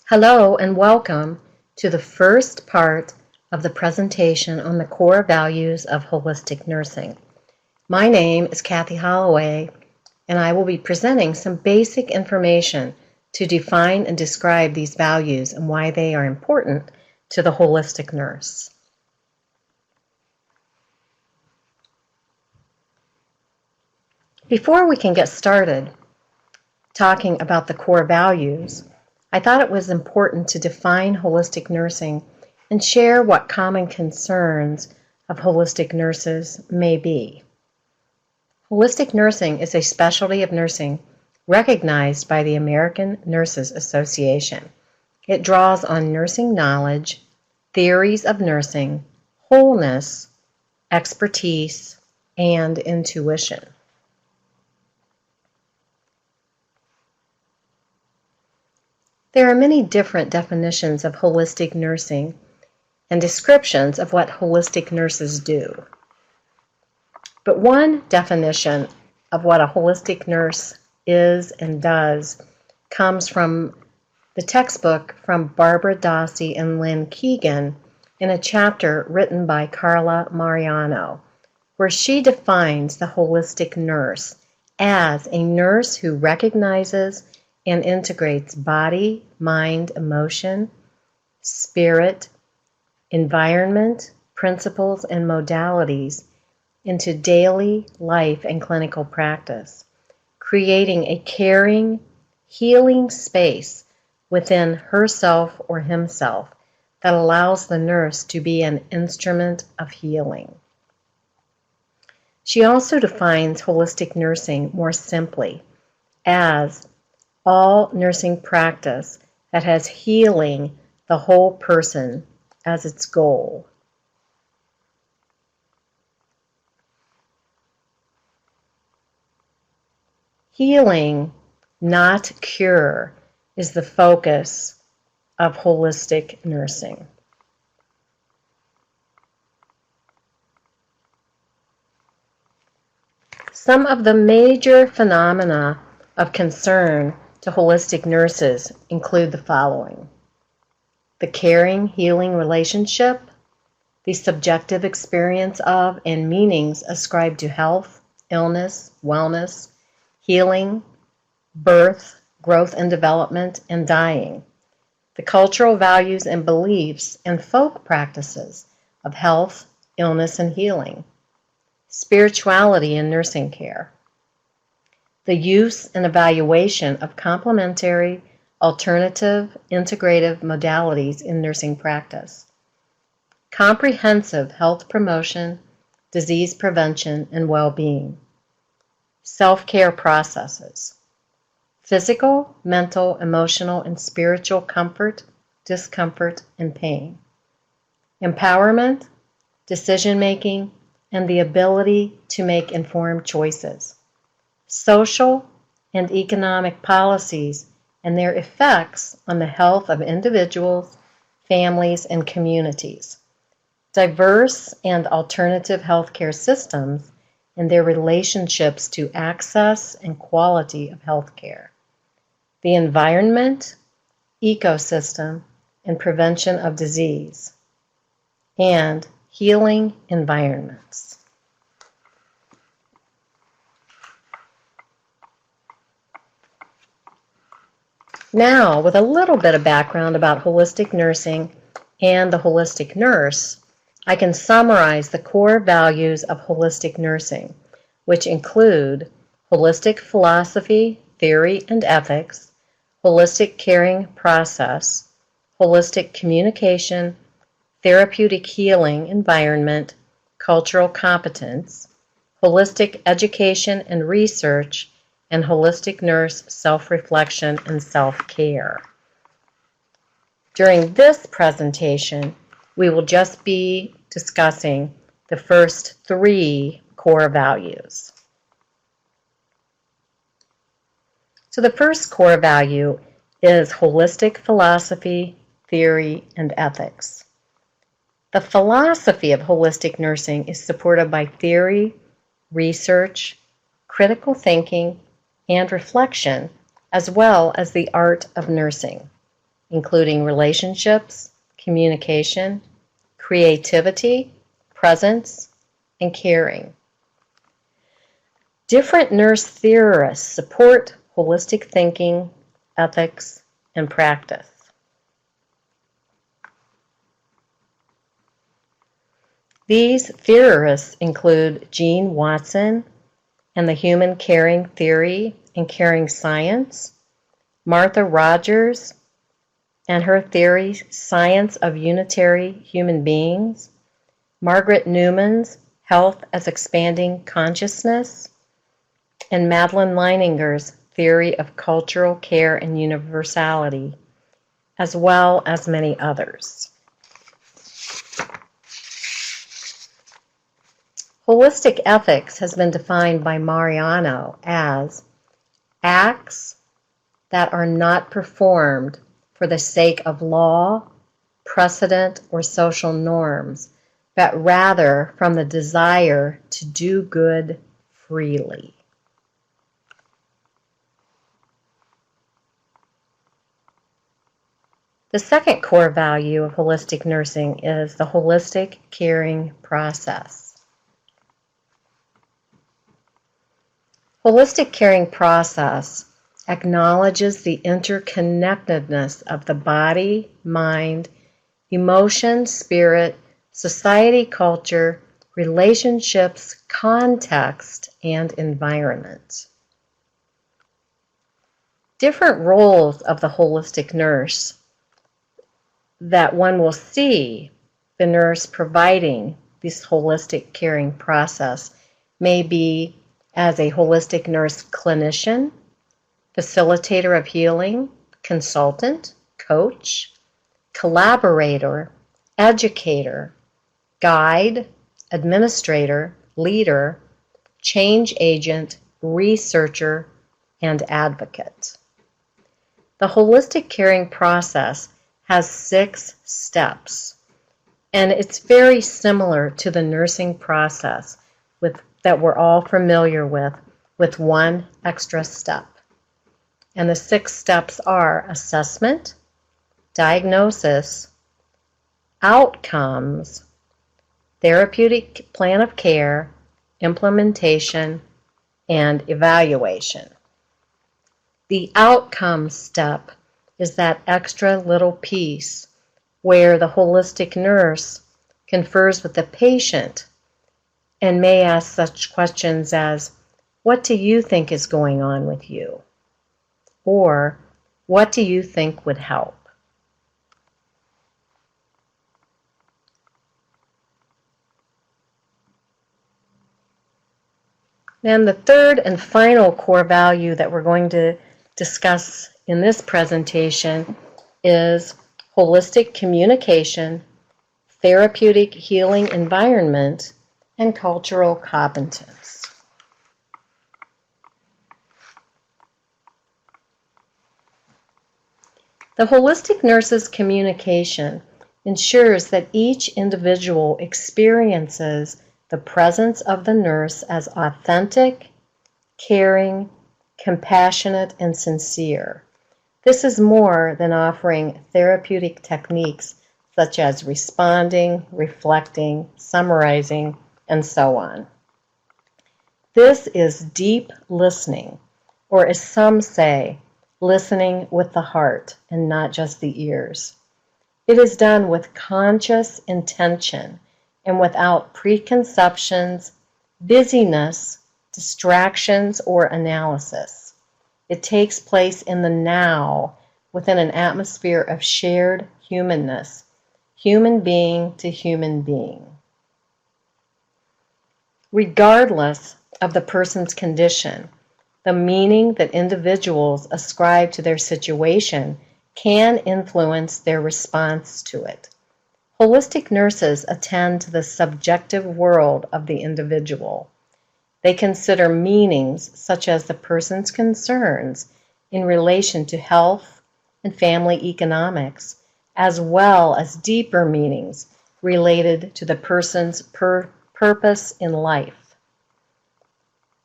Hello and welcome to the first part of the presentation on the core values of holistic nursing. My name is Kathy Holloway, and I will be presenting some basic information to define and describe these values and why they are important to the holistic nurse. Before we can get started talking about the core values, I thought it was important to define holistic nursing and share what common concerns of holistic nurses may be. Holistic nursing is a specialty of nursing recognized by the American Nurses Association. It draws on nursing knowledge, theories of nursing, wholeness, expertise, and intuition. There are many different definitions of holistic nursing and descriptions of what holistic nurses do. But one definition of what a holistic nurse is and does comes from the textbook from Barbara Dossi and Lynn Keegan in a chapter written by Carla Mariano, where she defines the holistic nurse as a nurse who recognizes and integrates body, mind, emotion, spirit, environment, principles, and modalities into daily life and clinical practice, creating a caring, healing space within herself or himself that allows the nurse to be an instrument of healing. She also defines holistic nursing more simply as all nursing practice that has healing the whole person as its goal. Healing, not cure, is the focus of holistic nursing. Some of the major phenomena of concern to holistic nurses include the following: the caring, healing relationship, the subjective experience of and meanings ascribed to health, illness, wellness, healing, birth, growth and development, and dying, the cultural values and beliefs and folk practices of health, illness, and healing, spirituality in nursing care, the use and evaluation of complementary, alternative, integrative modalities in nursing practice, comprehensive health promotion, disease prevention, and well-being, self-care processes, physical, mental, emotional, and spiritual comfort, discomfort, and pain, empowerment, decision-making, and the ability to make informed choices, social and economic policies and their effects on the health of individuals, families, and communities, diverse and alternative healthcare systems and their relationships to access and quality of healthcare, the environment, ecosystem, and prevention of disease, and healing environments. Now, with a little bit of background about holistic nursing and the holistic nurse, I can summarize the core values of holistic nursing, which include holistic philosophy, theory, and ethics, holistic caring process, holistic communication, therapeutic healing environment, cultural competence, holistic education and research, and holistic nurse self-reflection and self-care. During this presentation, we will just be discussing the first three core values. So the first core value is holistic philosophy, theory, and ethics. The philosophy of holistic nursing is supported by theory, research, critical thinking, and reflection, as well as the art of nursing. including relationships, communication, creativity, presence, and caring. Different nurse theorists support holistic thinking, ethics, and practice. These theorists include Jean Watson and the Human Caring Theory and Caring Science, Martha Rogers and her theory, Science of Unitary Human Beings, Margaret Newman's Health as Expanding Consciousness, and Madeline Leininger's theory of cultural care and universality, as well as many others. Holistic ethics has been defined by Mariano as acts that are not performed for the sake of law, precedent, or social norms, but rather from the desire to do good freely. The second core value of holistic nursing is the holistic caring process. Holistic caring process acknowledges the interconnectedness of the body, mind, emotion, spirit, society, culture, relationships, context, and environment. Different roles of the holistic nurse that one will see the nurse providing this holistic caring process may be as a holistic nurse clinician, facilitator of healing, consultant, coach, collaborator, educator, guide, administrator, leader, change agent, researcher, and advocate. The holistic caring process has 6 steps, and it's very similar to the nursing process that we're all familiar with one extra step. And the 6 steps are assessment, diagnosis, outcomes, therapeutic plan of care, implementation, and evaluation. The outcome step is that extra little piece where the holistic nurse confers with the patient and may ask such questions as, what do you think is going on with you? Or, what do you think would help? Then the third and final core value that we're going to discuss in this presentation is holistic communication, therapeutic healing environment, and cultural competence. The holistic nurse's communication ensures that each individual experiences the presence of the nurse as authentic, caring, compassionate, and sincere. This is more than offering therapeutic techniques such as responding, reflecting, summarizing, and so on. This is deep listening, or as some say, listening with the heart and not just the ears. It is done with conscious intention and without preconceptions, busyness, distractions, or analysis. It takes place in the now within an atmosphere of shared humanness, human being to human being. Regardless of the person's condition, the meaning that individuals ascribe to their situation can influence their response to it. Holistic nurses attend to the subjective world of the individual. They consider meanings such as the person's concerns in relation to health and family economics, as well as deeper meanings related to the person's purpose in life.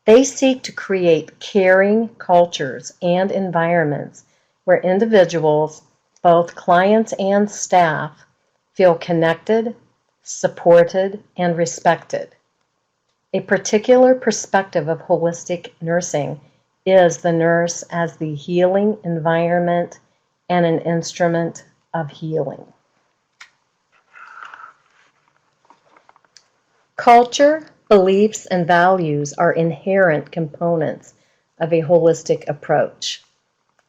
They seek to create caring cultures and environments where individuals both clients and staff feel connected, supported, and respected. A particular perspective of holistic nursing is the nurse as the healing environment and an instrument of healing. Culture, beliefs, and values are inherent components of a holistic approach.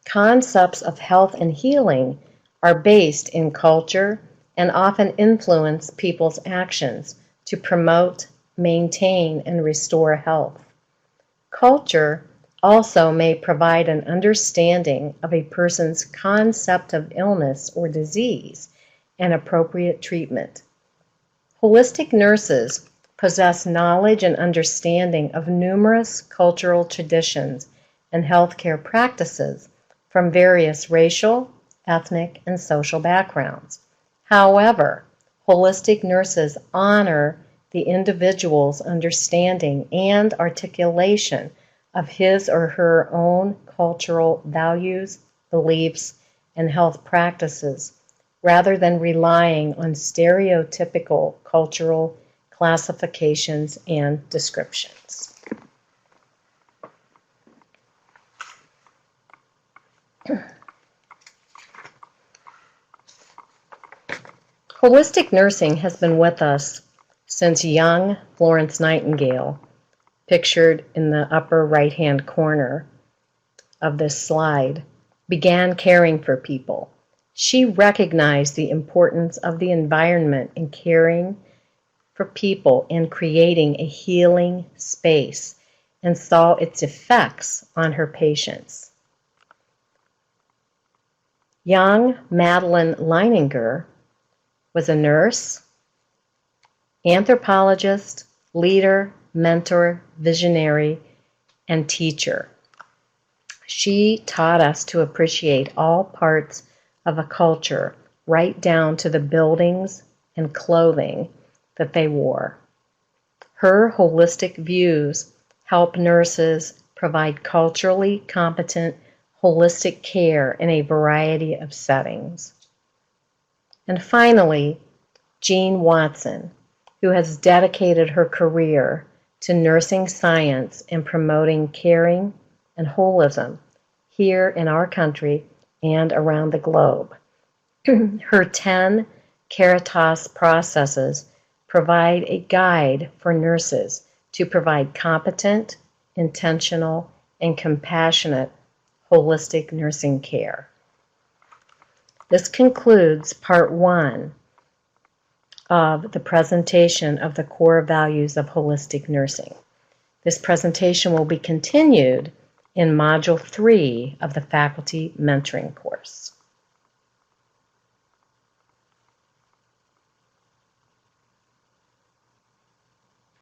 Concepts of health and healing are based in culture and often influence people's actions to promote, maintain, and restore health. Culture also may provide an understanding of a person's concept of illness or disease and appropriate treatment. Holistic nurses possess knowledge and understanding of numerous cultural traditions and healthcare practices from various racial, ethnic, and social backgrounds. However, holistic nurses honor the individual's understanding and articulation of his or her own cultural values, beliefs, and health practices, rather than relying on stereotypical cultural classifications and descriptions. Holistic nursing has been with us since young Florence Nightingale, pictured in the upper right-hand corner of this slide, began caring for people. She recognized the importance of the environment in caring for people and creating a healing space, and saw its effects on her patients. Young Madeline Leininger was a nurse, anthropologist, leader, mentor, visionary, and teacher. She taught us to appreciate all parts of a culture, right down to the buildings and clothing that they wore. Her holistic views help nurses provide culturally competent, holistic care in a variety of settings. And finally, Jean Watson, who has dedicated her career to nursing science and promoting caring and holism here in our country and around the globe. Her 10 Caritas processes provide a guide for nurses to provide competent, intentional, and compassionate holistic nursing care. This concludes part 1 of the presentation of the core values of holistic nursing. This presentation will be continued in Module 3 of the Faculty Mentoring course.